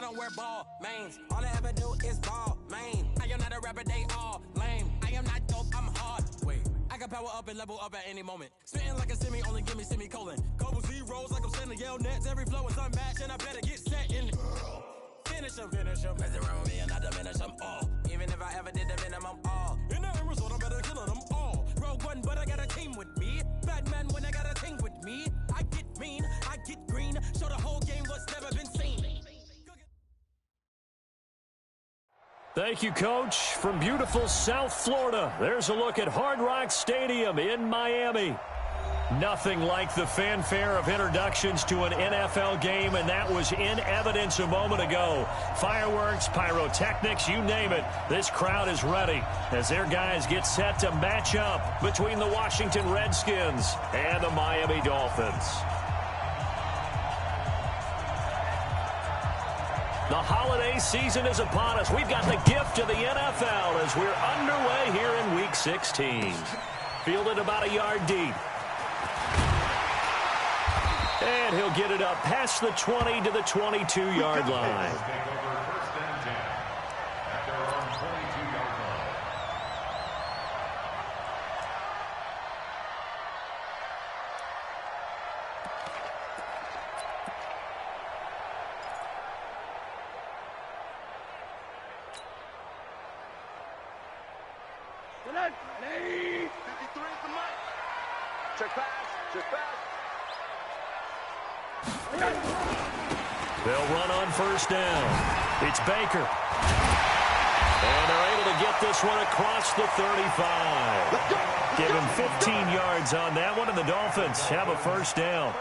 don't wear ball mains. All I ever do is ball main. I am not a rapper, they all lame. I am not dope, I'm hard. Wait, I can power up and level up at any moment. Spitting like a semi, only give me semicolon. Couple zeros like I'm sending yell nets. Every flow is unmatched and I better get set in. Finish them. Mess around with me and I diminish them all. Even if I ever did the minimum all. In the end result, I'm better killing them all. Rogue one, but I got a team with me. Batman when I got a team with me. I get mean, I get green. Show the whole game what's never been seen. Thank you, Coach. From beautiful South Florida, there's a look at Hard Rock Stadium in Miami. Nothing like the fanfare of introductions to an NFL game, and that was in evidence a moment ago. Fireworks, pyrotechnics, you name it. This crowd is ready as their guys get set to match up between the Washington Redskins and the Miami Dolphins. The holiday season is upon us. We've got the gift of the NFL as we're underway here in Week 16. Fielded about a yard deep. And he'll get it up past the 20 to the 22-yard line. They'll run on first down. It's Baker. And they're able to get this one across the 35. Give him 15 yards on that one, and the Dolphins have a first down.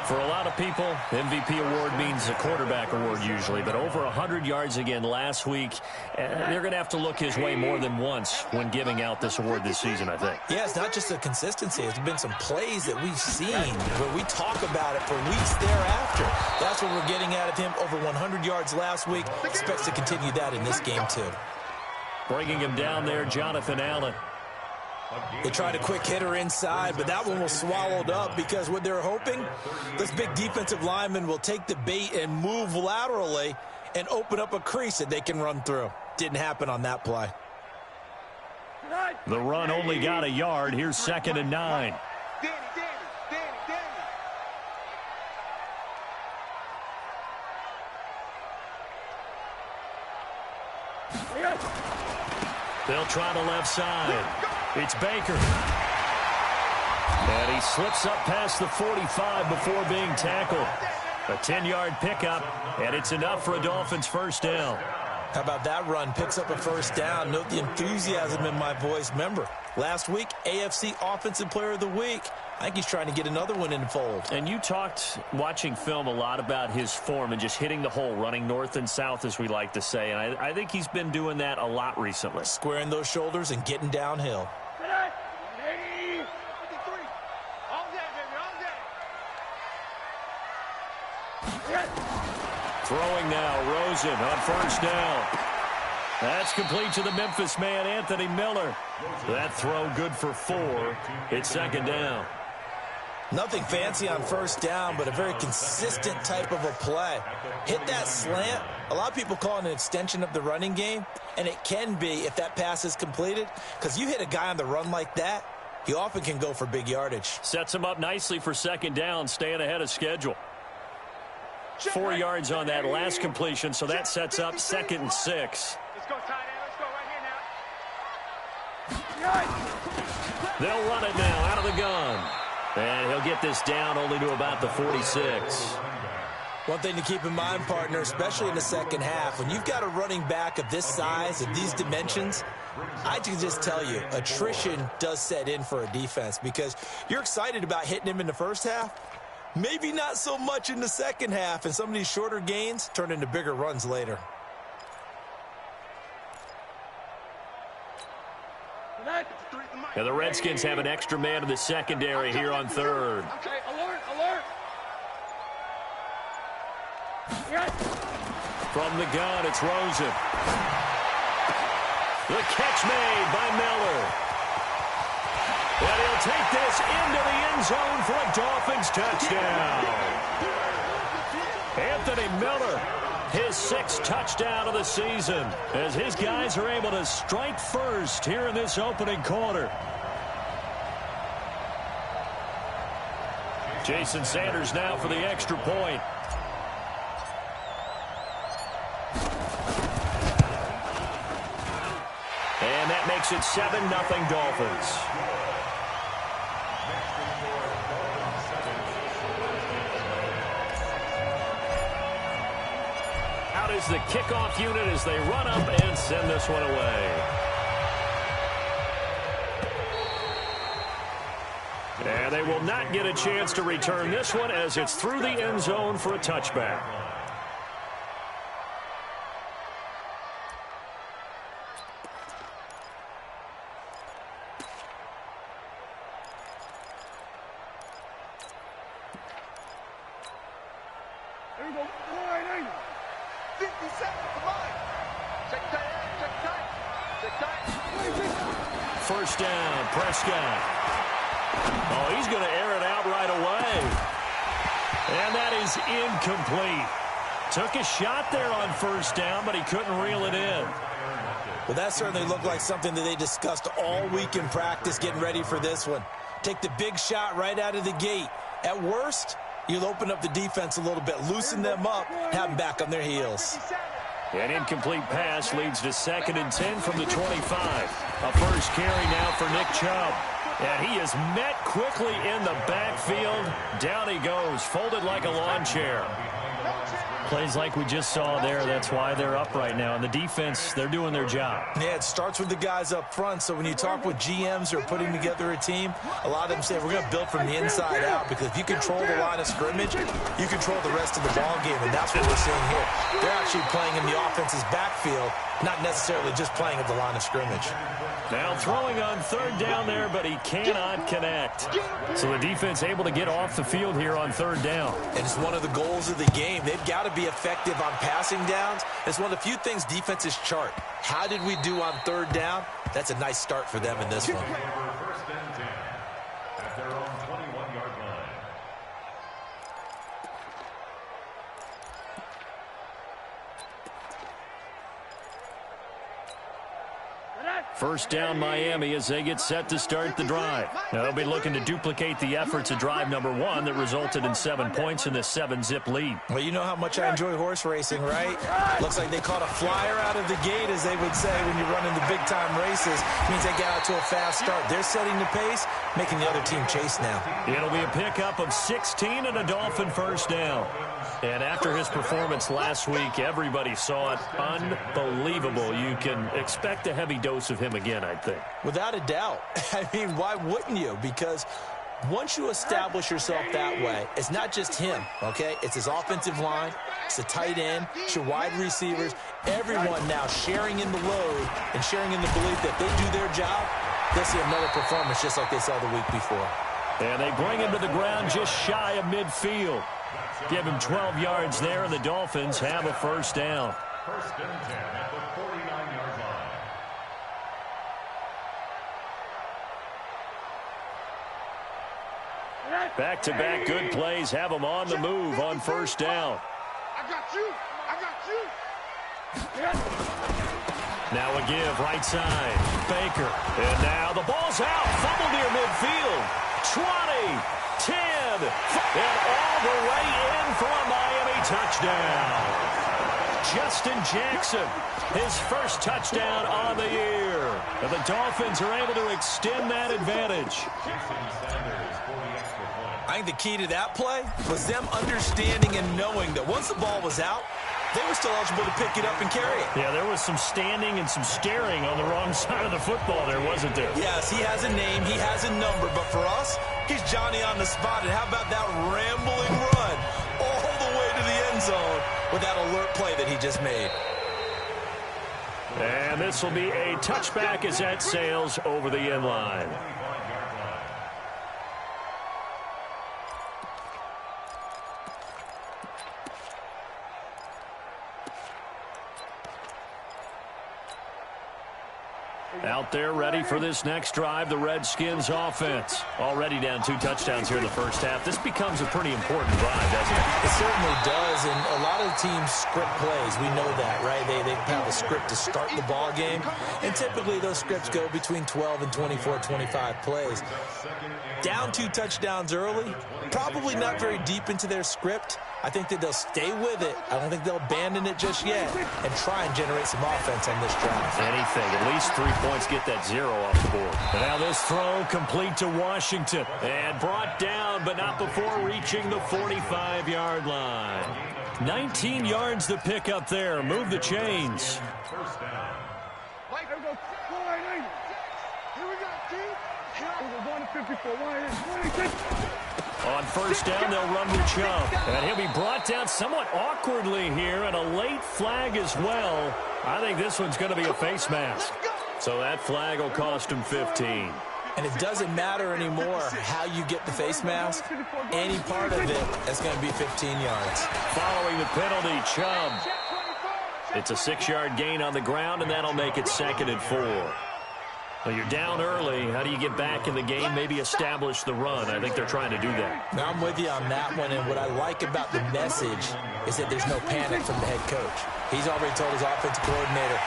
For a lot of people, MVP award means a quarterback award usually, but over 100 yards again last week. They're going to have to look his way more than once when giving out this award this season, I think. Yeah, it's not just the consistency. It's been some plays that we've seen where we talk about it for weeks thereafter. That's what we're getting out of him. Over 100 yards last week. Expects to continue that in this game, too. Bringing him down there, Jonathan Allen. They tried a quick hitter inside, but that one was swallowed up because what they're hoping, this big defensive lineman will take the bait and move laterally and open up a crease that they can run through. Didn't happen on that play. The run only got a yard. Here's 2nd and 9. They'll try the left side. It's Baker. And he slips up past the 45 before being tackled. A 10-yard pickup, and it's enough for a Dolphins first down. How about that run? Picks up a first down. Note the enthusiasm in my voice. Remember, last week, AFC Offensive Player of the Week. I think he's trying to get another one in the fold. And you talked, watching film, a lot about his form and just hitting the hole, running north and south, as we like to say. And I think he's been doing that a lot recently. Squaring those shoulders and getting downhill. Throwing now, Rosen on first down. That's complete to the Memphis man, Anthony Miller. That throw good for 4. It's 2nd down. Nothing fancy on first down, but a very consistent type of a play. Hit that slant. A lot of people call it an extension of the running game, and it can be if that pass is completed, because you hit a guy on the run like that, he often can go for big yardage. Sets him up nicely for 2nd down, staying ahead of schedule. 4 yards on that last completion, so that sets up 2nd and 6. Let's go, tight end. Let's go right here now. They'll run it now out of the gun. And he'll get this down only to about the 46. One thing to keep in mind, partner, especially in the second half, when you've got a running back of this size, of these dimensions, I can just tell you, attrition does set in for a defense because you're excited about hitting him in the first half. Maybe not so much in the second half, and some of these shorter gains turn into bigger runs later. And the Redskins have an extra man in the secondary here on 3rd. Okay, alert. From the gun, it's Rosen. The catch made by Miller. And he'll take this into the end zone for a Dolphins touchdown. Anthony Miller his 6th touchdown of the season, as his guys are able to strike first here in this opening quarter. Jason Sanders now for the extra point. And that makes it 7-0 Dolphins. Out is the kickoff unit as they run up and send this one away. And they will not get a chance to return this one as it's through the end zone for a touchback. There you go. There you go. 50 seconds to line. Check tight. Check tight. Check tight. First down, Prescott. Oh, he's going to air it out right away. And that is incomplete. Took a shot there on first down, but he couldn't reel it in. Well, that certainly looked like something that they discussed all week in practice getting ready for this one. Take the big shot right out of the gate. At worst, you'll open up the defense a little bit, loosen them up, have them back on their heels. An incomplete pass leads to 2nd and 10 from the 25. A first carry now for Nick Chubb. And he is met quickly in the backfield. Down he goes, folded like a lawn chair. Plays like we just saw there. That's why they're up right now. And the defense, they're doing their job. Yeah, it starts with the guys up front. So when you talk with GMs who are putting together a team, a lot of them say we're going to build from the inside out, because if you control the line of scrimmage, you control the rest of the ball game, and that's what we're seeing here. They're actually playing in the offense's backfield, not necessarily just playing at the line of scrimmage. Now throwing on 3rd down there, but he cannot connect. So the defense able to get off the field here on 3rd down. And it's one of the goals of the game. They've got to be effective on passing downs. It's one of the few things defenses chart. How did we do on 3rd down? That's a nice start for them in this one. First and 10 at their own 21-yard line. First down Miami as they get set to start the drive. Now they'll be looking to duplicate the efforts of drive number 1 that resulted in 7 points in this 7-zip lead. Well, you know how much I enjoy horse racing, right? Looks like they caught a flyer out of the gate, as they would say when you're running the big-time races. Means they got out to a fast start. They're setting the pace, making the other team chase now. It'll be a pickup of 16 and a Dolphin first down. And after his performance last week, everybody saw it. Unbelievable. You can expect a heavy dose of him again, I think. Without a doubt. I mean, why wouldn't you? Because once you establish yourself that way, it's not just him, okay? It's his offensive line, it's the tight end, it's your wide receivers, everyone now sharing in the load and sharing in the belief that if they do their job, they'll see another performance just like they saw the week before. And they bring him to the ground just shy of midfield. Give him 12 yards there, and the Dolphins have a first down. First and 10 at the 49-yard line. Back-to-back good plays have them on the move on first down. I got you. I got you. Now a give right side. Baker. And now the ball's out. Fumble near midfield. 20, 10, and all the way in for a Miami touchdown. Justin Jackson, his first touchdown on the year. And the Dolphins are able to extend that advantage. I think the key to that play was them understanding and knowing that once the ball was out, they were still eligible to pick it up and carry it. Yeah, there was some standing and some staring on the wrong side of the football there, wasn't there? Yes, he has a name, he has a number, but for us, he's Johnny on the spot. And how about that rambling run all the way to the end zone with that alert play that he just made? And this will be a touchback as that sails over the end line. out there ready for this next drive, the Redskins offense. Already down 2 touchdowns here in the first half. This becomes a pretty important drive, doesn't it? It certainly does, and a lot of teams script plays. We know that, right? They have a script to start the ball game, and typically those scripts go between 12 and 24, 25 plays. Down 2 touchdowns early, probably not very deep into their script. I think that they'll stay with it. I don't think they'll abandon it just yet and try and generate some offense on this drive. Anything. At least 3 points, get that 0 off the board. And now this throw complete to Washington. And brought down, but not before reaching the 45-yard line. 19 yards to pick up there. Move the chains. First down. On first down, they'll run with Chubb. And he'll be brought down somewhat awkwardly here, and a late flag as well. I think this one's going to be a face mask. So that flag will cost him 15. And it doesn't matter anymore how you get the face mask. Any part of it is going to be 15 yards. Following the penalty, Chubb. It's a 6-yard gain on the ground, and that'll make it 2nd and 4. Well, you're down early. How do you get back in the game, maybe establish the run? I think they're trying to do that. Now, I'm with you on that one, and what I like about the message is that there's no panic from the head coach. He's already told his offensive coordinator.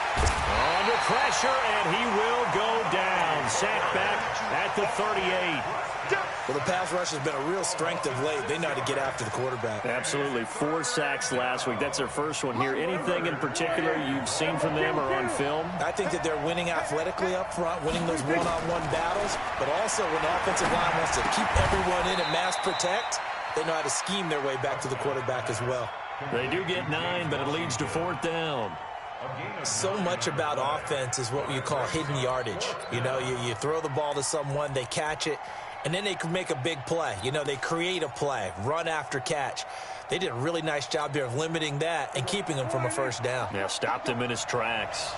Under pressure, and he will go down. Sacked back at the 38. Well, the pass rush has been a real strength of late. They know how to get after the quarterback. Absolutely. 4 sacks last week. That's their first one here. Anything in particular you've seen from them or on film? I think that they're winning athletically up front, winning those one-on-one battles, but also when the offensive line wants to keep everyone in and mass protect, they know how to scheme their way back to the quarterback as well. They do get 9, but it leads to 4th down. So much about offense is what you call hidden yardage. You know, you throw the ball to someone, they catch it, and then they can make a big play. You know, they create a play, run after catch. They did a really nice job here of limiting that and keeping him from a first down. Yeah, stopped him in his tracks.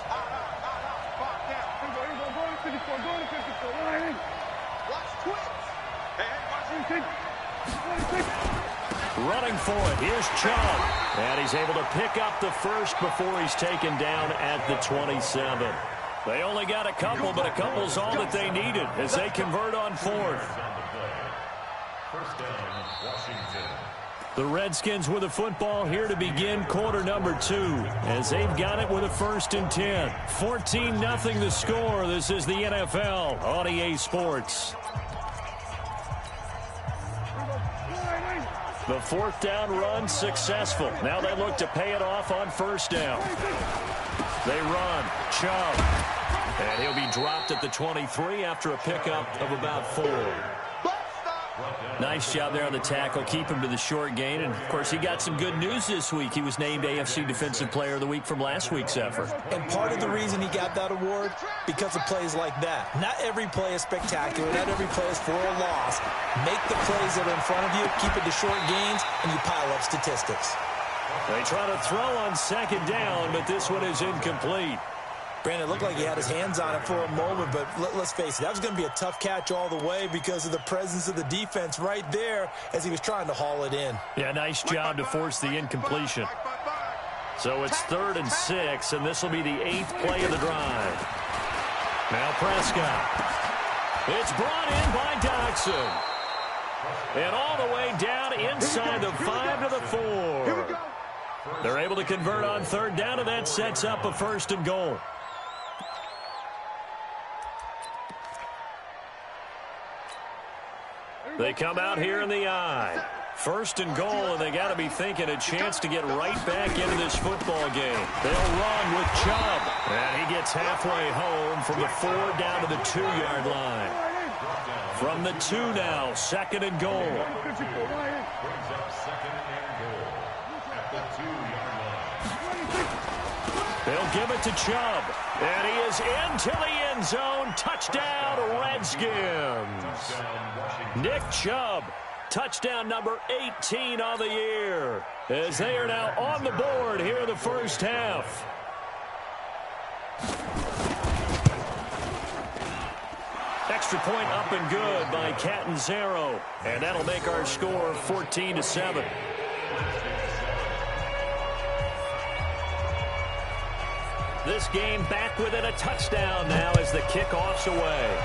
Running for it. Here's Chubb. And he's able to pick up the first before he's taken down at the 27. They only got a couple, but a couple's all that they needed as they convert on 4th. First down, Washington. The Redskins with a football here to begin quarter number 2 as they've got it with a 1st and 10. 14-0 the score. This is the NFL on EA Sports. The 4th down run successful. Now they look to pay it off on 1st down. They run. Chubb. And he'll be dropped at the 23 after a pickup of about 4. Nice job there on the tackle. Keep him to the short gain. And, of course, he got some good news this week. He was named AFC Defensive Player of the Week from last week's effort. And part of the reason he got that award, because of plays like that. Not every play is spectacular. Not every play is for a loss. Make the plays that are in front of you, keep it to short gains, and you pile up statistics. They try to throw on 2nd down, but this one is incomplete. Brandon, it looked like he had his hands on it for a moment, but let's face it, that was going to be a tough catch all the way because of the presence of the defense right there as he was trying to haul it in. Yeah, nice job to force the incompletion. So it's 3rd and 6, and this will be the 8th play of the drive. Now Prescott. It's brought in by Dodson. And all the way down inside the 5 to the 4. They're able to convert on 3rd down, and that sets up a 1st and goal. They come out here in the I. 1st and goal, and they got to be thinking a chance to get right back into this football game. They'll run with Chubb. And he gets halfway home from the 4 down to the 2-yard line. From the 2 now, 2nd and goal. Brings up 2nd and goal at the 2-yard line. They'll give it to Chubb. And he is into the end zone. Touchdown, Redskins. Nick Chubb, touchdown number 18 on the year, as they are now on the board here in the first half. Extra point up and good by Catanzaro, and that'll make our score 14-7. This game back within a touchdown now as the kickoff's away.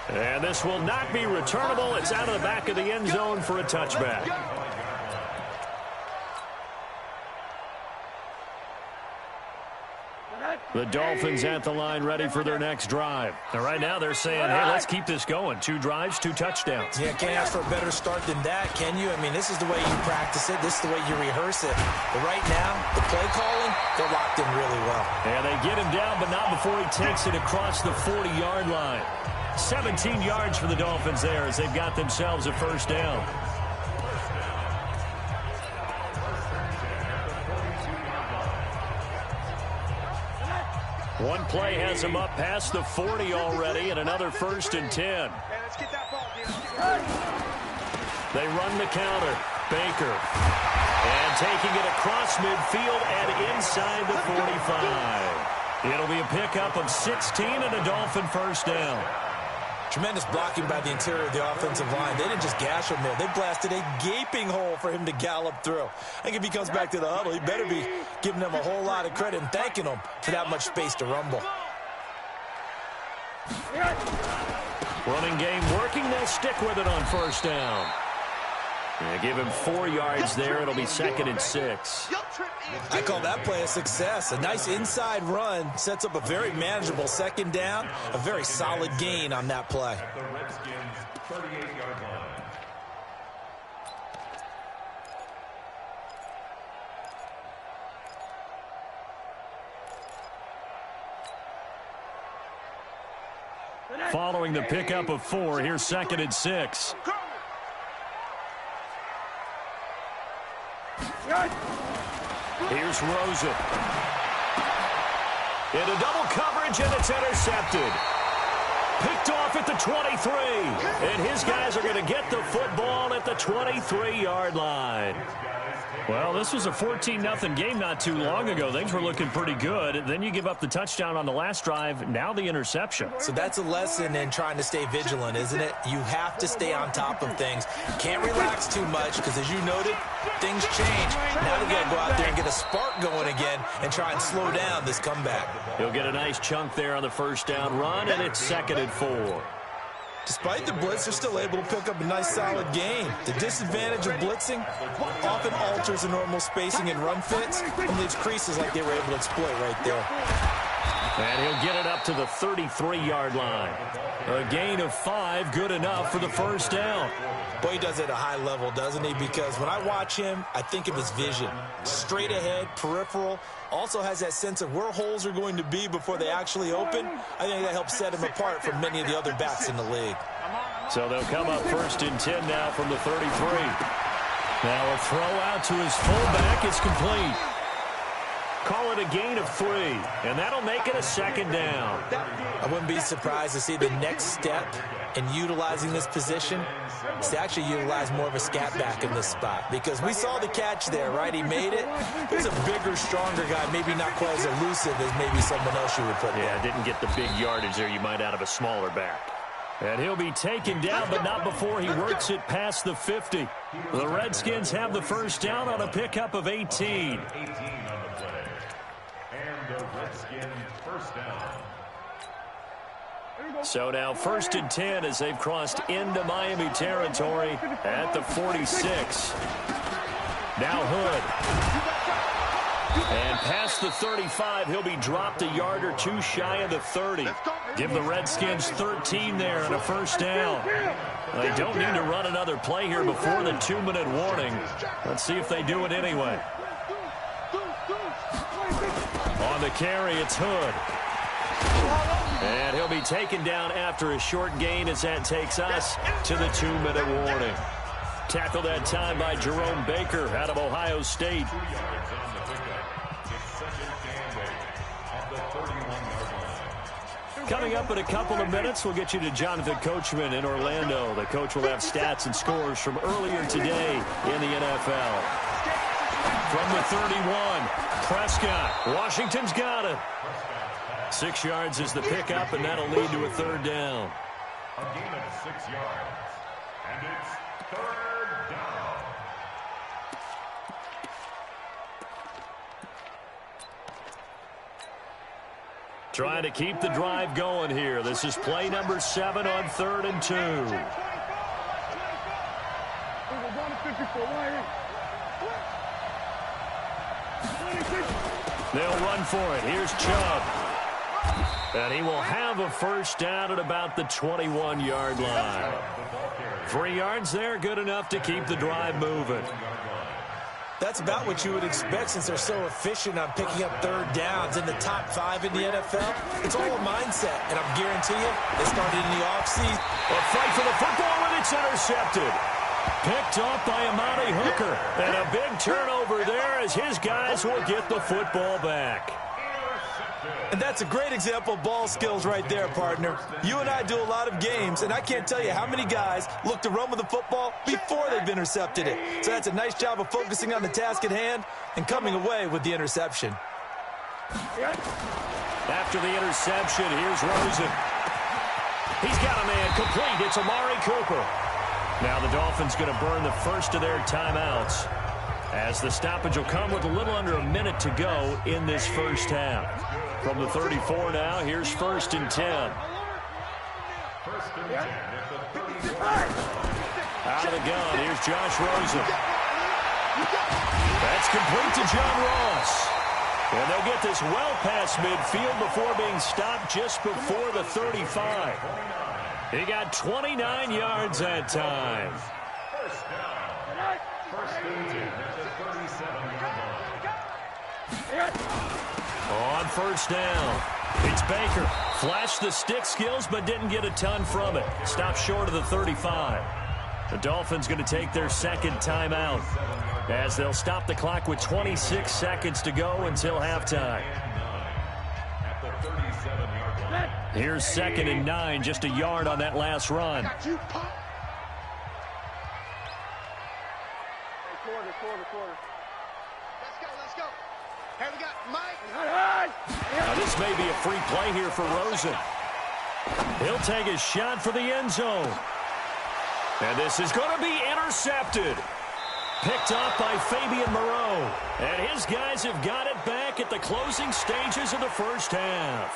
And this will not be returnable. It's out of the back of the end zone for a touchback. The Dolphins at the line ready for their next drive. Now, right now they're saying, hey, let's keep this going. 2 drives, 2 touchdowns. Yeah, can't ask for a better start than that, can you? I mean, this is the way you practice it. This is the way you rehearse it. But right now, the play calling, they're locked in really well. And they get him down, but not before he takes it across the 40-yard line. 17 yards for the Dolphins there as they've got themselves a first down. One play has him up past the 40 already, and another 1st and 10. They run the counter. Baker. And taking it across midfield and inside the 45. It'll be a pickup of 16 and a Dolphin first down. Tremendous blocking by the interior of the offensive line. They didn't just gash him there. They blasted a gaping hole for him to gallop through. I think if he comes back to the huddle, he better be giving them a whole lot of credit and thanking them for that much space to rumble. Running game working. They'll stick with it on first down. Yeah, give him 4 yards there. It'll be 2nd and 6. I call that play a success. A nice inside run sets up a very manageable 2nd down. A very solid gain on that play. The Redskins' 38-yard line. Following the pickup of 4, here's 2nd and 6. Here's Rosen. Into double coverage, and it's intercepted. Picked off at the 23. And his guys are going to get the football at the 23-yard line. Well, this was a 14-0 game not too long ago. Things were looking pretty good. Then you give up the touchdown on the last drive. Now the interception. So that's a lesson in trying to stay vigilant, isn't it? You have to stay on top of things. Can't relax too much because, as you noted, things change. Now they've got to go out there and get a spark going again and try and slow down this comeback. He'll get a nice chunk there on the first down run, and it's 2nd and 4. Despite the blitz, they're still able to pick up a nice solid gain. The disadvantage of blitzing often alters the normal spacing and run fits and leaves creases like they were able to exploit right there. And he'll get it up to the 33-yard line. A gain of 5, good enough for the first down. Boy, he does it at a high level, doesn't he? Because when I watch him, I think of his vision. Straight ahead, peripheral, also has that sense of where holes are going to be before they actually open. I think that helps set him apart from many of the other backs in the league. So they'll come up 1st and 10 now from the 33. Now a throw out to his fullback. It's complete. Call it a gain of 3, and that'll make it a 2nd down. I wouldn't be surprised to see the next step in utilizing this position is to actually utilize more of a scat back in this spot, because we saw the catch there, right? He made it. He's a bigger, stronger guy, maybe not quite as elusive as maybe someone else you would put there. Yeah, didn't get the big yardage there you might out of a smaller back. And he'll be taken down, but not before he works it past the 50. The Redskins have the first down on a pickup of 18. 18 on the play. And the Redskins' first down. So now 1st and 10 as they've crossed into Miami territory at the 46. Now Hood. And past the 35, he'll be dropped a yard or 2 shy of the 30. Give the Redskins 13 there and a first down. They don't need to run another play here before the 2-minute warning. Let's see if they do it anyway. On the carry, it's Hood. And he'll be taken down after a short gain as that takes us to the 2-minute warning. Tackled that time by Jerome Baker out of Ohio State. 2 yards on the pickup. It's 2nd and 8 on the 31-yard line. Coming up in a couple of minutes, we'll get you to Jonathan Coachman in Orlando. The coach will have stats and scores from earlier today in the NFL. From the 31, Prescott. Washington's got it. 6 yards is the pickup, and that'll lead to a 3rd down. A gain of 6 yards. And it's 3rd down. Trying to keep the drive going here. This is play number 7 on 3rd and 2. They'll run for it. Here's Chubb. And he will have a first down at about the 21-yard line. 3 yards there, good enough to keep the drive moving. That's about what you would expect since they're so efficient on picking up 3rd downs in the top 5 in the NFL. It's all a mindset, and I'm guaranteeing you, they started in the offseason. A fight for the football, and it's intercepted. Picked off by Amani Hooker. And a big turnover there as his guys will get the football back. And that's a great example of ball skills right there, partner. You and I do a lot of games, and I can't tell you how many guys look to run with the football before they've intercepted it. So that's a nice job of focusing on the task at hand and coming away with the interception. After the interception, here's Rosen. He's got a man complete. It's Amari Cooper. Now the Dolphins going to burn the first of their timeouts as the stoppage will come with a little under a minute to go in this first half. From the 34 now, here's 1st and 10. Out of the gun, here's Josh Rosen. That's complete to John Ross. And they'll get this well past midfield before being stopped just before the 35. He got 29 yards that time. First down. 1st and 10 at the 37-yard line. On 1st down, it's Baker. Flashed the stick skills, but didn't get a ton from it. Stopped short of the 35. The Dolphins going to take their 2nd timeout as they'll stop the clock with 26 seconds to go until halftime. At the 37-yard line. Here's 2nd and 9, just a yard on that last run. Quarter. Let's go. Here we got Mike. Now this may be a free play here for Rosen. He'll take a shot for the end zone. And this is going to be intercepted. Picked off by Fabian Moreau. And his guys have got it back at the closing stages of the first half.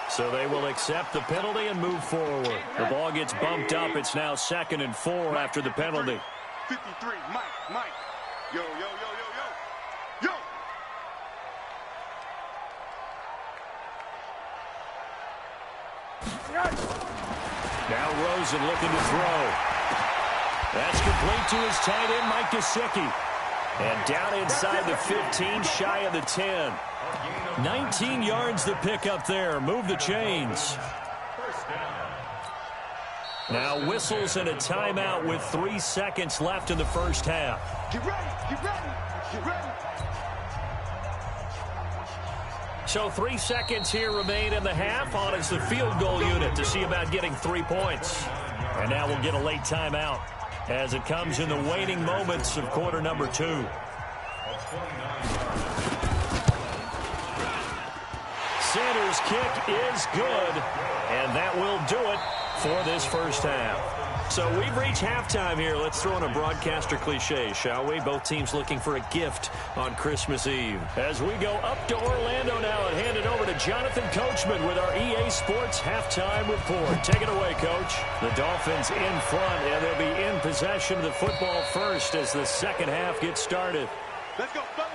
So they will accept the penalty and move forward. The ball gets bumped up. It's now 2nd and 4 after the penalty. 53, Mike. Yo. Now Rosen looking to throw. That's complete to his tight end, Mike Gesicki. And down inside the 15, shy of the 10. 19 yards to pick up there. Move the chains. Now whistles and a timeout with 3 seconds left in the first half. Get ready. So 3 seconds here remain in the half. On is the field goal unit to see about getting 3 points. And now we'll get a late timeout as it comes in the waning moments of quarter number 2. Sanders' kick is good, and that will do it for this first half. So we've reached halftime here. Let's throw in a broadcaster cliche, shall we? Both teams looking for a gift on Christmas Eve. As we go up to Orlando now and hand it over to Jonathan Coachman with our EA Sports Halftime Report. Take it away, Coach. The Dolphins in front, and they'll be in possession of the football first as the second half gets started. Let's go, fellas.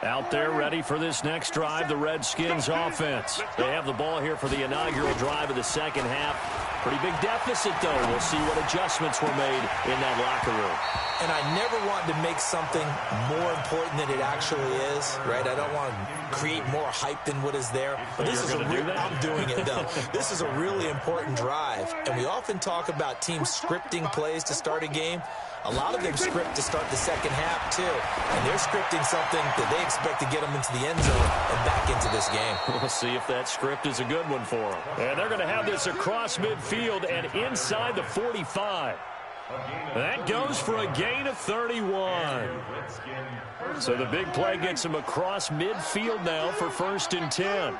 Out there ready for this next drive, the Redskins offense. They have the ball here for the inaugural drive of the second half. Pretty big deficit, though. We'll see what adjustments were made in that locker room. And I never want to make something more important than it actually is, right? I don't want to create more hype than what is there. But this is I'm doing it, though. This is a really important drive. And we often talk about teams scripting plays to start a game. A lot of them script to start the second half, too. And they're scripting something that they expect to get them into the end zone and back into this game. We'll see if that script is a good one for them. And they're going to have this across midfield and inside the 45. That goes for a gain of 31. So the big play gets him across midfield now for 1st and 10.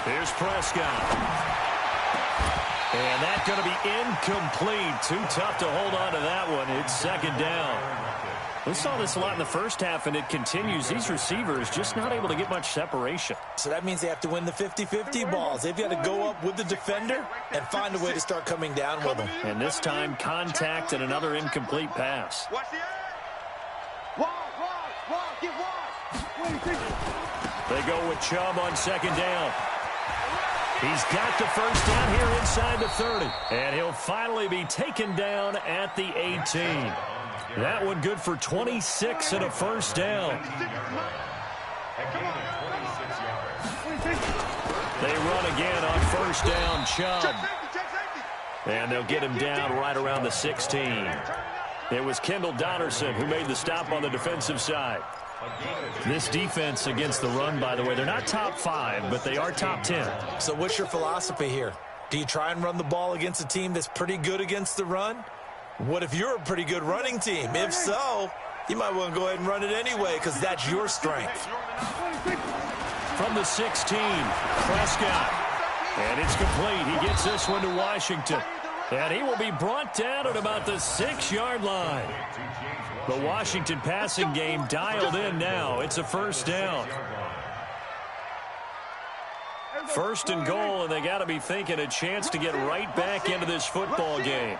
Here's Prescott. And that's going to be incomplete. Too tough to hold on to that one. It's second down. We saw this a lot in the first half, and it continues. These receivers just not able to get much separation. So that means they have to win the 50-50 balls. They've got to go up with the defender and find a way to start coming down with them. And this time, contact and another incomplete pass. Watch the edge. Wide, get wide. They go with Chubb on second down. He's got the first down here inside the 30. And he'll finally be taken down at the 18. That one good for 26 and a first down. They run again on first down, Chubb. And they'll get him down right around the 16. It was Kendall Donnerson who made the stop on the defensive side. This defense against the run, by the way, they're not top 5, but they are top 10. So what's your philosophy here? Do you try and run the ball against a team that's pretty good against the run? What if you're a pretty good running team? If so, you might want to go ahead and run it anyway because that's your strength. From the 16, Prescott. And it's complete. He gets this one to Washington. And he will be brought down at about the 6-yard line. The Washington passing game dialed in now. It's a first down. First and goal, and they got to be thinking a chance to get right back into this football game.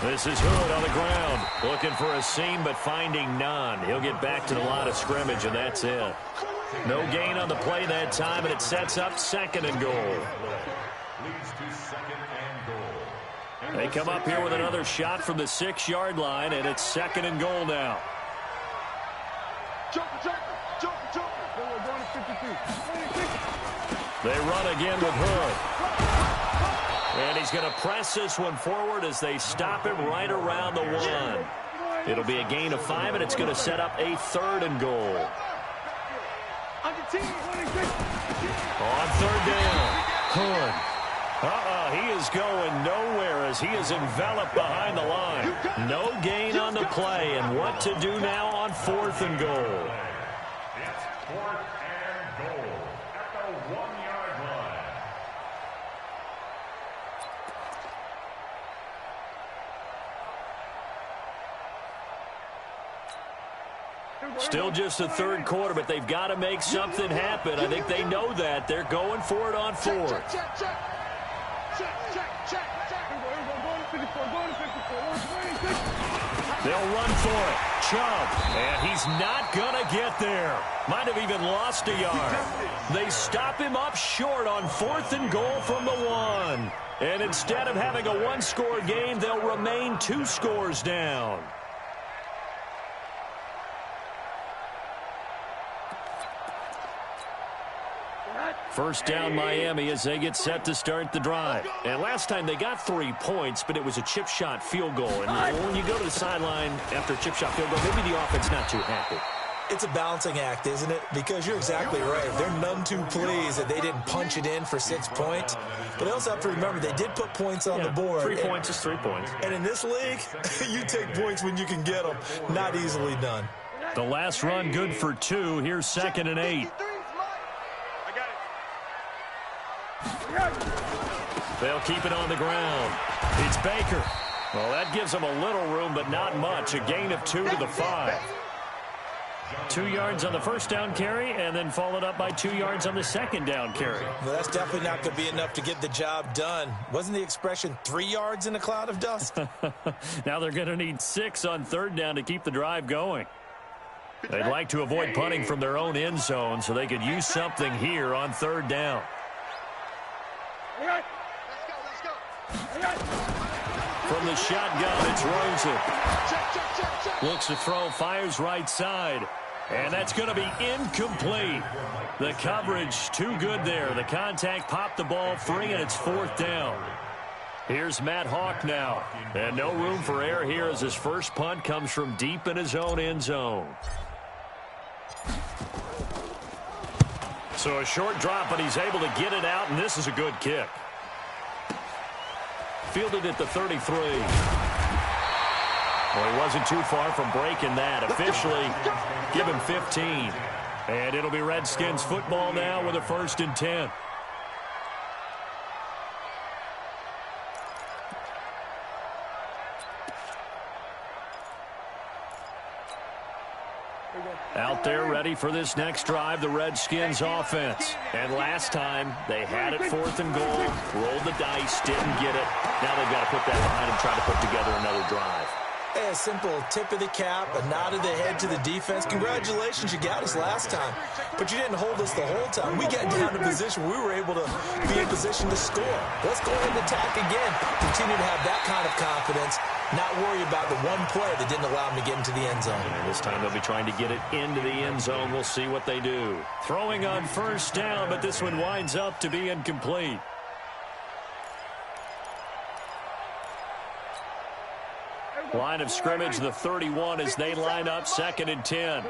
This is Hood on the ground, looking for a seam but finding none. He'll get back to the line of scrimmage, and that's it. No gain on the play that time, and it sets up second and goal. They come up here with another shot from the 6-yard line, and it's second and goal now. They run again with Hood. And he's going to press this one forward as they stop him right around the 1. It'll be a gain of 5, and it's going to set up a third and goal. On third down, Hood. He is going nowhere as he is enveloped behind the line. No gain on the play, and what to do now on fourth and goal. It's fourth and goal at the 1-yard line. Still just a third quarter, but they've got to make something happen. I think they know that. They're going for it on fourth. They'll run for it. Chubb, and he's not going to get there. Might have even lost a yard. They stop him up short on fourth and goal from the 1. And instead of having a one-score game, they'll remain 2 scores down. First down Miami as they get set to start the drive. And last time they got 3 points, but it was a chip shot field goal. And when you go to the sideline after a chip shot field goal, maybe the offense not too happy. It's a balancing act, isn't it? Because you're exactly right. They're none too pleased that they didn't punch it in for 6 points. But they also have to remember they did put points on the board. 3 points is 3 points. And in this league, you take points when you can get them. Not easily done. The last run good for 2. Here's second and 8. They'll keep it on the ground. It's Baker. Well, that gives them a little room, but not much. A gain of 2 to the 5. 2 yards on the first down carry, and then followed up by 2 yards on the second down carry. Well, that's definitely not going to be enough to get the job done. Wasn't the expression 3 yards in a cloud of dust? Now they're going to need 6 on third down to keep the drive going. They'd like to avoid punting from their own end zone, so they could use something here on third down. From the shotgun, it's Rosen. Looks to throw, fires right side. And that's going to be incomplete. The coverage too good there. The contact popped the ball free, and it's fourth down. Here's Matt Hawk now. And no room for error here as his first punt comes from deep in his own end zone. So a short drop, but he's able to get it out, and this is a good kick. Fielded at the 33. Well, he wasn't too far from breaking that. Officially, give him 15. And it'll be Redskins football now with a 1st and 10. out there ready for this next drive, the Redskins offense. And last time, they had it 4th and goal, rolled the dice, didn't get it. Now they've got to put that behind and try to put together another drive. A simple tip of the cap, a nod of the head to the defense. Congratulations, you got us last time, but you didn't hold us the whole time. We got down to position where we were able to be in position to score. Let's go ahead and attack again. Continue to have that kind of confidence, not worry about the one play that didn't allow them to get into the end zone. And this time they'll be trying to get it into the end zone. We'll see what they do. Throwing on 1st down, but this one winds up to be incomplete. Line of scrimmage, the 31 as they line up 2nd and 10.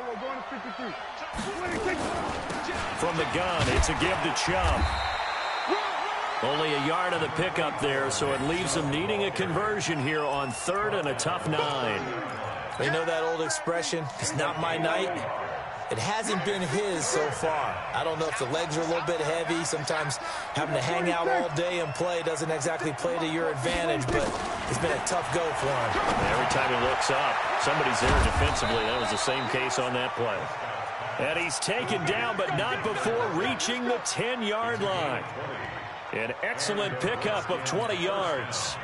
From the gun, it's a give to Chubb. Only a yard of the pickup there, so it leaves them needing a conversion here on 3rd and a tough 9. You know that old expression, it's not my night? It hasn't been his so far. I don't know if the legs are a little bit heavy. Sometimes having to hang out all day and play doesn't exactly play to your advantage, but it's been a tough go for him. Every time he looks up, somebody's there defensively. That was the same case on that play. And he's taken down, but not before reaching the 10-yard line. An excellent pickup of 20 yards.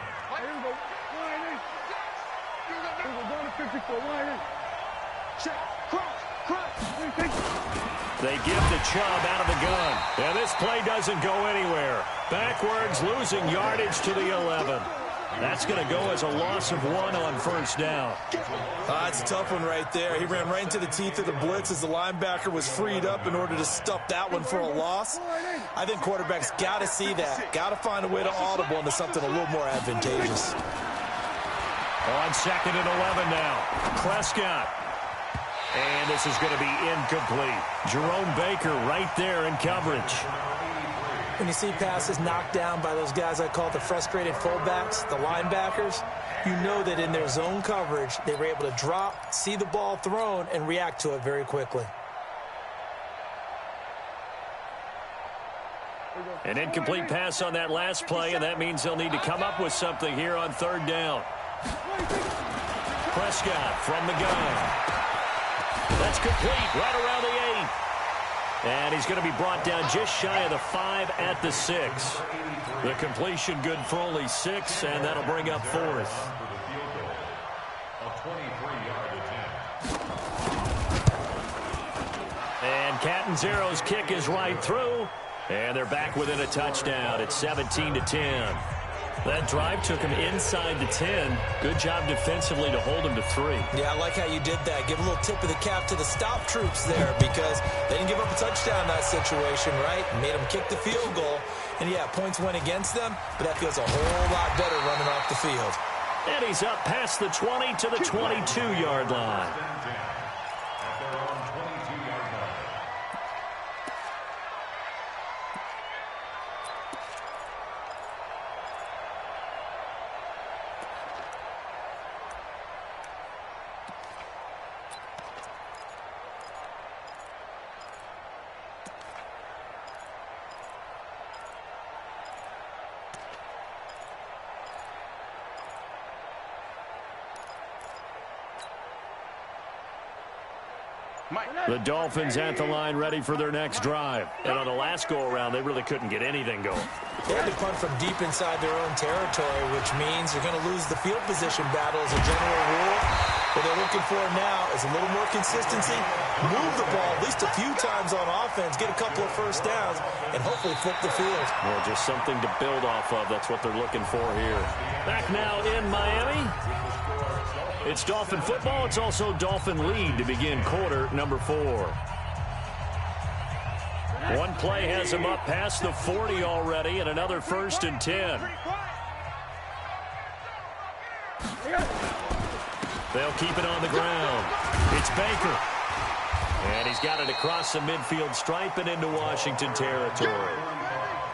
They give to Chubb out of the gun. And this play doesn't go anywhere. Backwards, losing yardage to the 11. That's going to go as a loss of 1 on 1st down. It's a tough one right there. He ran right into the teeth of the blitz as the linebacker was freed up in order to stuff that one for a loss. I think quarterbacks got to see that. Got to find a way to audible into something a little more advantageous. On 2nd and 11 now. Prescott. And this is going to be incomplete. Jerome Baker right there in coverage. When you see passes knocked down by those guys I call the frustrated fullbacks, the linebackers, you know that in their zone coverage, they were able to drop, see the ball thrown, and react to it very quickly. An incomplete pass on that last play, and that means they'll need to come up with something here on 3rd down. Prescott from the gun. That's complete right around the 8. And he's going to be brought down just shy of the 5 at the 6. The completion good for only 6, and that'll bring up 4th. And Catanzero's kick is right through, and they're back within a touchdown. It's 17-10. That drive took him inside the 10. Good job defensively to hold him to 3. Yeah, I like how you did that. Give a little tip of the cap to the stop troops there because they didn't give up a touchdown in that situation, right? Made them kick the field goal. And, yeah, points went against them, but that feels a whole lot better running off the field. And he's up past the 20 to the 22-yard line. The Dolphins at the line ready for their next drive. And on the last go-around, they really couldn't get anything going. They had to punt from deep inside their own territory, which means you're going to lose the field position battle as a general rule. What they're looking for now is a little more consistency, move the ball at least a few times on offense, get a couple of 1st downs, and hopefully flip the field. Well, just something to build off of. That's what they're looking for here. Back now in Miami. It's Dolphin football. It's also Dolphin lead to begin quarter number 4. One play has him up past the 40 already, and another 1st and 10. They'll keep it on the ground. It's Baker. And he's got it across the midfield stripe and into Washington territory.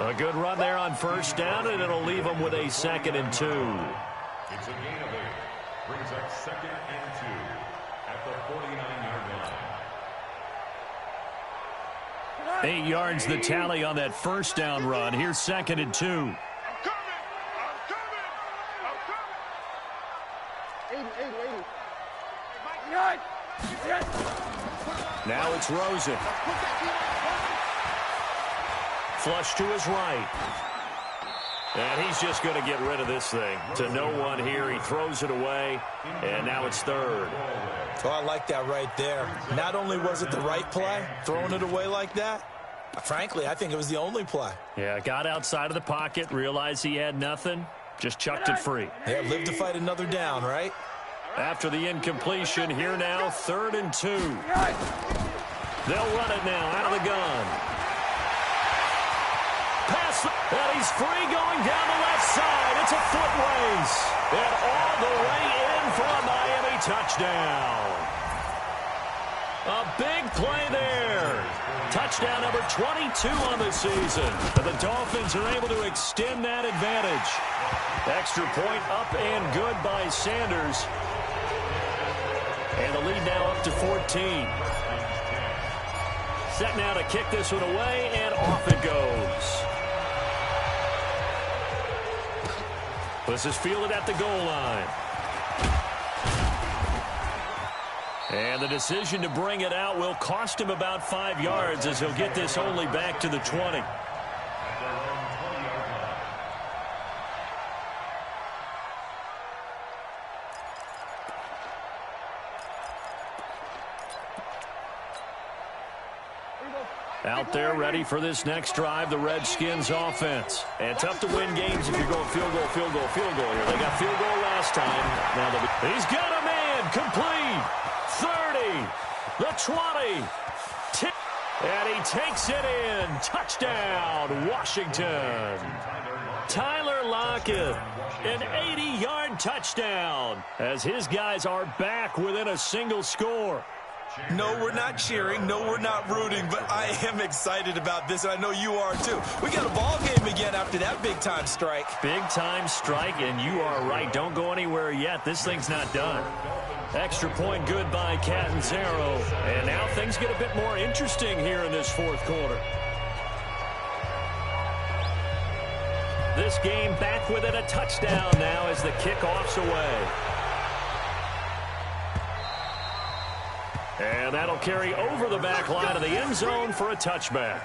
A good run there on 1st down, and it'll leave them with a 2nd and 2. It's a gain of 8. Brings up 2nd and 2 at the 49-yard line. 8 yards the tally on that 1st down run. Here's 2nd and 2. Now Now it's Rosen. Flush to his right. And he's just going to get rid of this thing. To no one here. He throws it away. And now it's third. Oh, I like that right there. Not only was it the right play, throwing it away like that, frankly, I think it was the only play. Yeah, got outside of the pocket, realized he had nothing, just chucked it free. Yeah, live to fight another down, right? After the incompletion, here now, 3rd and 2. They'll run it now out of the gun. Pass, and he's free going down the left side. It's a foot race. And all the way in for a Miami touchdown. A big play there. Touchdown number 22 on the season. And the Dolphins are able to extend that advantage. Extra point up and good by Sanders. And the lead now up to 14. Set now to kick this one away, and off it goes. This is fielded at the goal line. And the decision to bring it out will cost him about 5 yards as he'll get this only back to the 20. Out there ready for this next drive, the Redskins offense. And tough to win games if you're going field goal, field goal, field goal here. They got field goal last time. Now he's got a man, complete. 30, the 20, and he takes it in. Touchdown, Washington. Tyler Lockett, an 80-yard touchdown as his guys are back within a single score. No, we're not cheering. No, we're not rooting, but I am excited about this, and I know you are too. We got a ball game again after that big-time strike. Big-time strike, and you are right. Don't go anywhere yet. This thing's not done. Extra point good by Catanzaro. And now things get a bit more interesting here in this fourth quarter. This game back within a touchdown now as the kickoff's away. And that'll carry over the back line of the end zone for a touchback.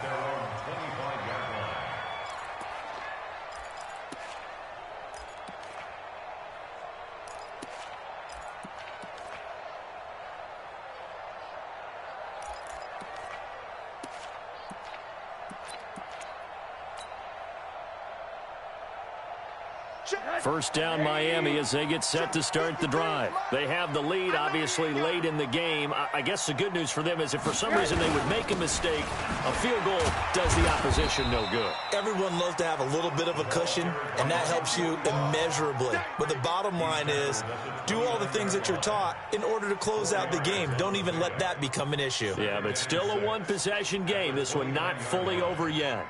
First down Miami as they get set to start the drive. They have the lead, obviously, late in the game. I guess the good news for them is if for some reason they would make a mistake, a field goal does the opposition no good. Everyone loves to have a little bit of a cushion, and that helps you immeasurably. But the bottom line is, do all the things that you're taught in order to close out the game. Don't even let that become an issue. Yeah, but still a one-possession game. This one not fully over yet.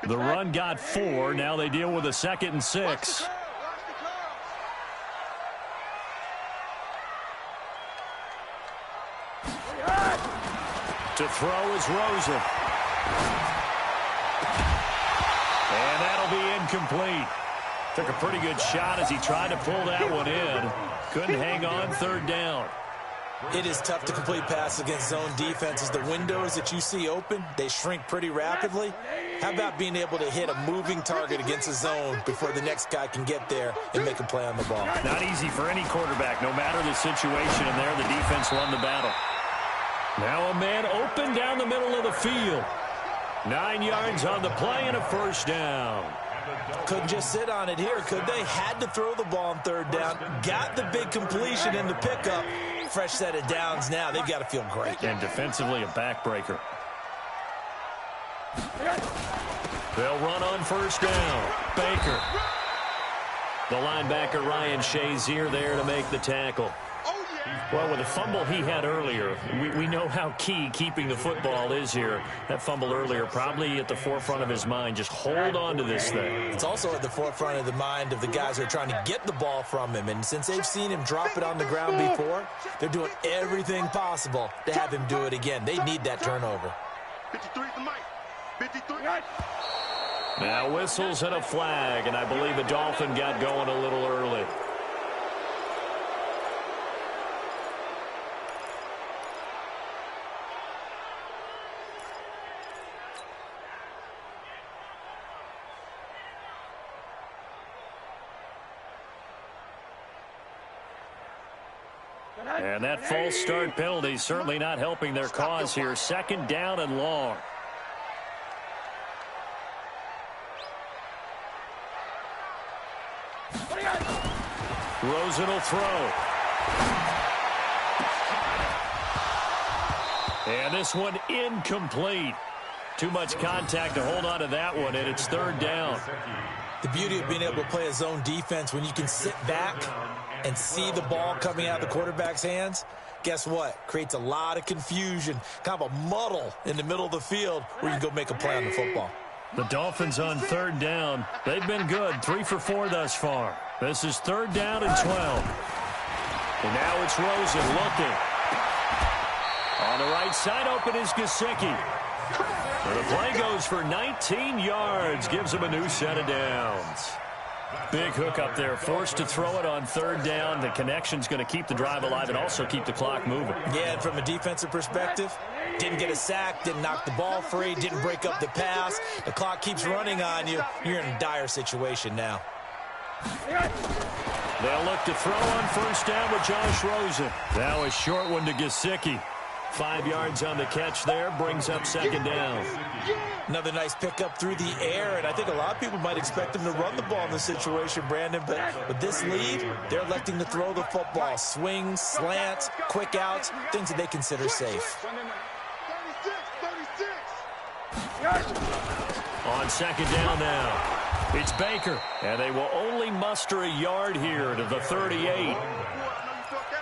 The run got 4. Now they deal with a 2nd and 6. To throw is Rosen. And that'll be incomplete. Took a pretty good shot as he tried to pull that one in. Couldn't hang on 3rd down. It is tough to complete passes against zone defenses. The windows that you see open, they shrink pretty rapidly. How about being able to hit a moving target against a zone before the next guy can get there and make a play on the ball? Not easy for any quarterback, no matter the situation, and there the defense won the battle. Now a man open down the middle of the field. 9 yards on the play and a first down. Couldn't just sit on it here, could they? Had to throw the ball on 3rd down. Got the big completion in the pickup. Fresh set of downs now. They've got to feel great. And defensively a backbreaker. They'll run on first down. Baker. The linebacker Ryan Shazier there to make the tackle. Oh, yeah. Well, with the fumble he had earlier, we know how key keeping the football is here. That fumble earlier probably at the forefront of his mind. Just hold on to this thing. It's also at the forefront of the mind of the guys who are trying to get the ball from him. And since they've seen him drop it on the ground before, they're doing everything possible to have him do it again. They need that turnover. 53 to Mike. 53. Now whistles and a flag, and I believe a Dolphin got going a little early. And that false start penalty certainly not helping their cause here. Second down and long. Rosen will throw. And this one incomplete. Too much contact to hold on to that one, and it's third down. The beauty of being able to play a zone defense when you can sit back and see the ball coming out of the quarterback's hands, guess what? Creates a lot of confusion, kind of a muddle in the middle of the field where you can go make a play on the football. The Dolphins on third down. They've been good, 3 for 4 thus far. This is third down and 12. And now it's Rosen looking. On the right side, open is Gesicki. The play goes for 19 yards, gives him a new set of downs. Big hook up there, forced to throw it on third down. The connection's going to keep the drive alive and also keep the clock moving. Yeah, and from a defensive perspective, didn't get a sack, didn't knock the ball free, didn't break up the pass. The clock keeps running on you. You're in a dire situation now. They'll look to throw on first down with Josh Rosen. Now a short one to Gesicki. 5 yards on the catch there, brings up second down. Another nice pickup through the air, and I think a lot of people might expect him to run the ball in this situation, Brandon, but with this lead, they're electing to throw the football. Swings, slants, quick outs, things that they consider safe. 36. On second down now, it's Baker, and they will only muster a yard here to the 38.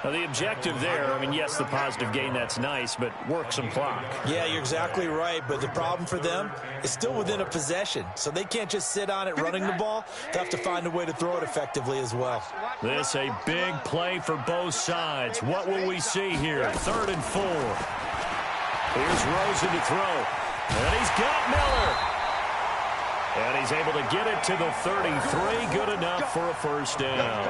Now, the objective there, I mean, yes, the positive gain, that's nice, but work some clock. Yeah, you're exactly right, but the problem for them is still within a possession, so they can't just sit on it running the ball. They have to find a way to throw it effectively as well. This a big play for both sides. What will we see here? Third and 4. Here's Rosen to throw, and he's got Miller. And he's able to get it to the 33, good enough for a first down.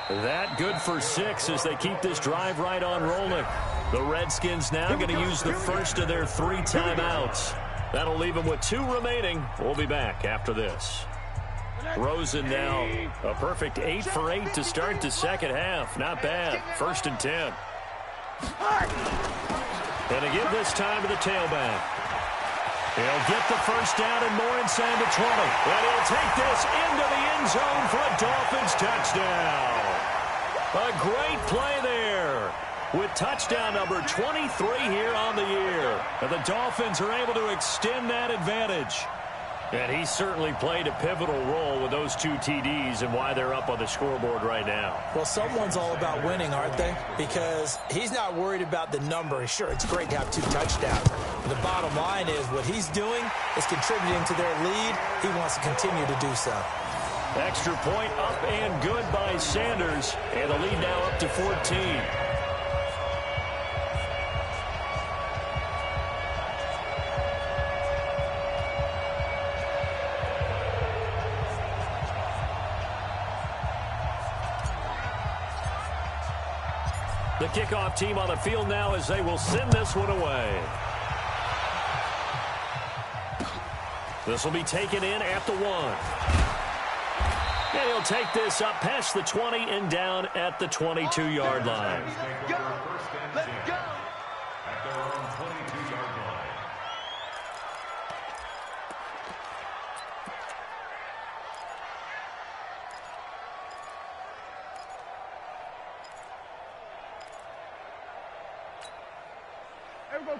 That good for 6 as they keep this drive right on rolling. The Redskins now going to use the first of their 3 timeouts. That'll leave them with 2 remaining. We'll be back after this. Rosen now a perfect 8 for 8 to start the second half. Not bad. First and 10. And to give this time to the tailback. He'll get the first down and more inside the 20. And he'll take this into the end zone for a Dolphins touchdown. A great play there with touchdown number 23 here on the year. And the Dolphins are able to extend that advantage. And he certainly played a pivotal role with those 2 TDs and why they're up on the scoreboard right now. Well, someone's all about winning, aren't they? Because he's not worried about the number. Sure, it's great to have 2 touchdowns. But the bottom line is what he's doing is contributing to their lead. He wants to continue to do so. Extra point up and good by Sanders. And the lead now up to 14. The kickoff team on the field now as they will send this one away. This will be taken in at the 1. And he'll take this up past the 20 and down at the 22-yard line. Let's go. At their own 22-yard line.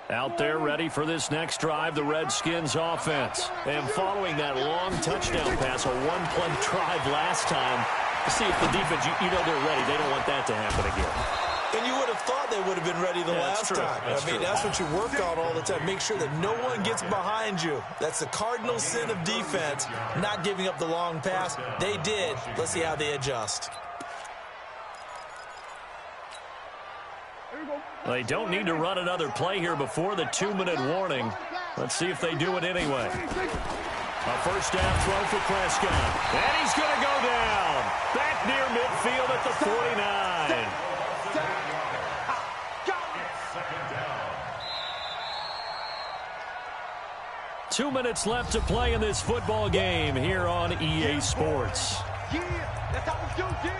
Out there ready for this next drive, the Redskins offense. And following that long touchdown pass, a one-play drive last time, see if the defense, you know they're ready. They don't want that to happen again. And thought they would have been ready the last time. I mean, that's what you work on all the time. Make sure that no one gets behind you. That's the cardinal sin of defense, not giving up the long pass. They did. Let's see how they adjust. They don't need to run another play here before the 2-minute warning. Let's see if they do it anyway. A first down throw for Prescott. And he's going to go down. Back near midfield at the 49. 2 minutes left to play in this football game here on EA Sports. Yeah, that's how we do, G.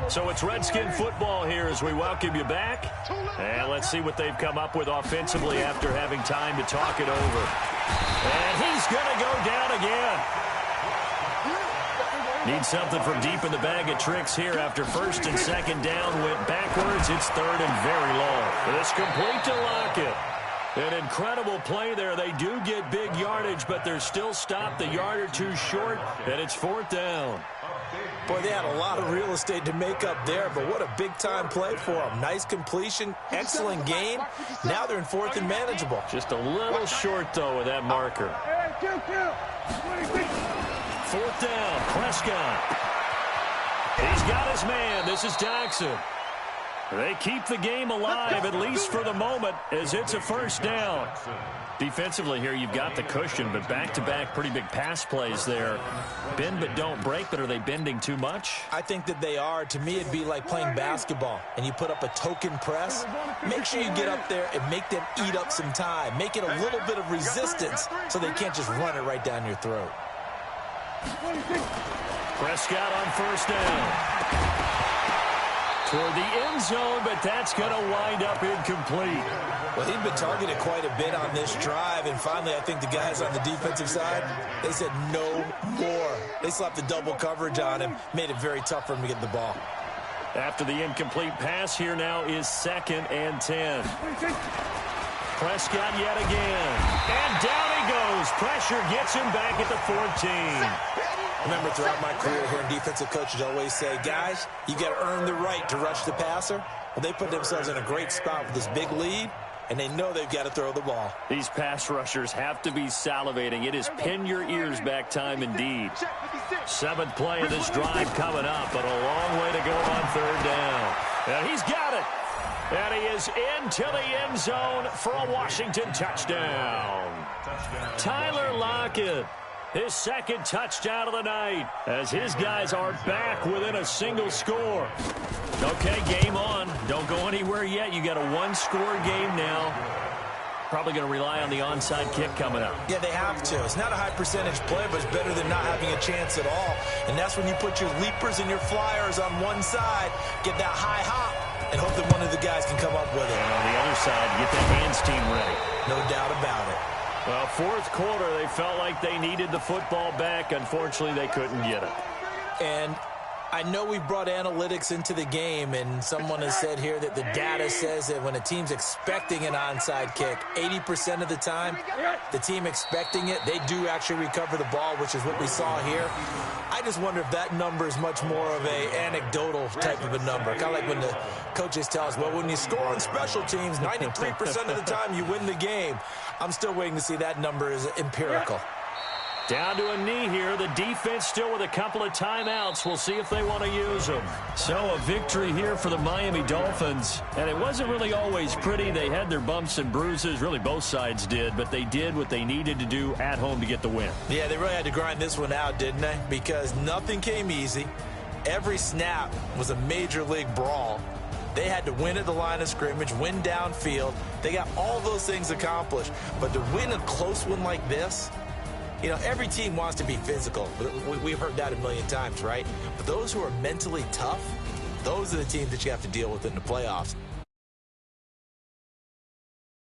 So it's Redskin football here as we welcome you back. And let's see what they've come up with offensively after having time to talk it over. And he's going to go down again. Need something from deep in the bag of tricks here after first and second down went backwards. It's third and very long. It's complete to Lockett. An incredible play there. They do get big yardage, but they're still stopped a yard or two short, and it's fourth down. Boy, they had a lot of real estate to make up there, but what a big-time play for them. Nice completion, excellent game. Now they're in fourth and manageable. Just a little short, though, with that marker. Fourth down, Prescott. He's got his man. This is Jackson. They keep the game alive, at least for the moment, as it's a first down. Defensively here, you've got the cushion, but back-to-back pretty big pass plays there. Bend but don't break, but are they bending too much? I think that they are. To me, it'd be like playing basketball, and you put up a token press. Make sure you get up there and make them eat up some time. Make it a little bit of resistance so they can't just run it right down your throat. Prescott on first down. Toward the end zone, but that's going to wind up incomplete. Well, he'd been targeted quite a bit on this drive, and finally I think the guys on the defensive side, they said no more. They slapped the double coverage on him, made it very tough for him to get the ball. After the incomplete pass, here now is 2nd and 10. Prescott yet again. And down he goes. Pressure gets him back at the 14. Remember, throughout my career here, defensive coaches always say, guys, you got to earn the right to rush the passer. Well, they put themselves in a great spot with this big lead, and they know they've got to throw the ball. These pass rushers have to be salivating. It is pin your ears back time indeed. 7th play of this drive coming up, but a long way to go on third down. And he's got it. And he is into the end zone for a Washington touchdown. Tyler Lockett. His 2nd touchdown of the night as his guys are back within a single score. Okay, game on. Don't go anywhere yet. You got a 1-score game now. Probably going to rely on the onside kick coming up. Yeah, they have to. It's not a high percentage play, but it's better than not having a chance at all. And that's when you put your leapers and your flyers on one side, get that high hop, and hope that one of the guys can come up with it. And on the other side, get that hands team ready. No doubt about it. Well, fourth quarter, they felt like they needed the football back. Unfortunately, they couldn't get it. And I know we brought analytics into the game, and someone has said here that the data says that when a team's expecting an onside kick, 80% of the time, the team expecting it, they do actually recover the ball, which is what we saw here. I just wonder if that number is much more of a anecdotal type of a number. Kind of like when the coaches tell us, well, when you score on special teams, 93% of the time you win the game. I'm still waiting to see that number is empirical. Down to a knee here. The defense still with a couple of timeouts. We'll see if they want to use them. So a victory here for the Miami Dolphins. And it wasn't really always pretty. They had their bumps and bruises. Really, both sides did. But they did what they needed to do at home to get the win. Yeah, they really had to grind this one out, didn't they? Because nothing came easy. Every snap was a major league brawl. They had to win at the line of scrimmage, win downfield. They got all those things accomplished. But to win a close one like this, you know, every team wants to be physical. We've heard that a million times, right? But those who are mentally tough, those are the teams that you have to deal with in the playoffs.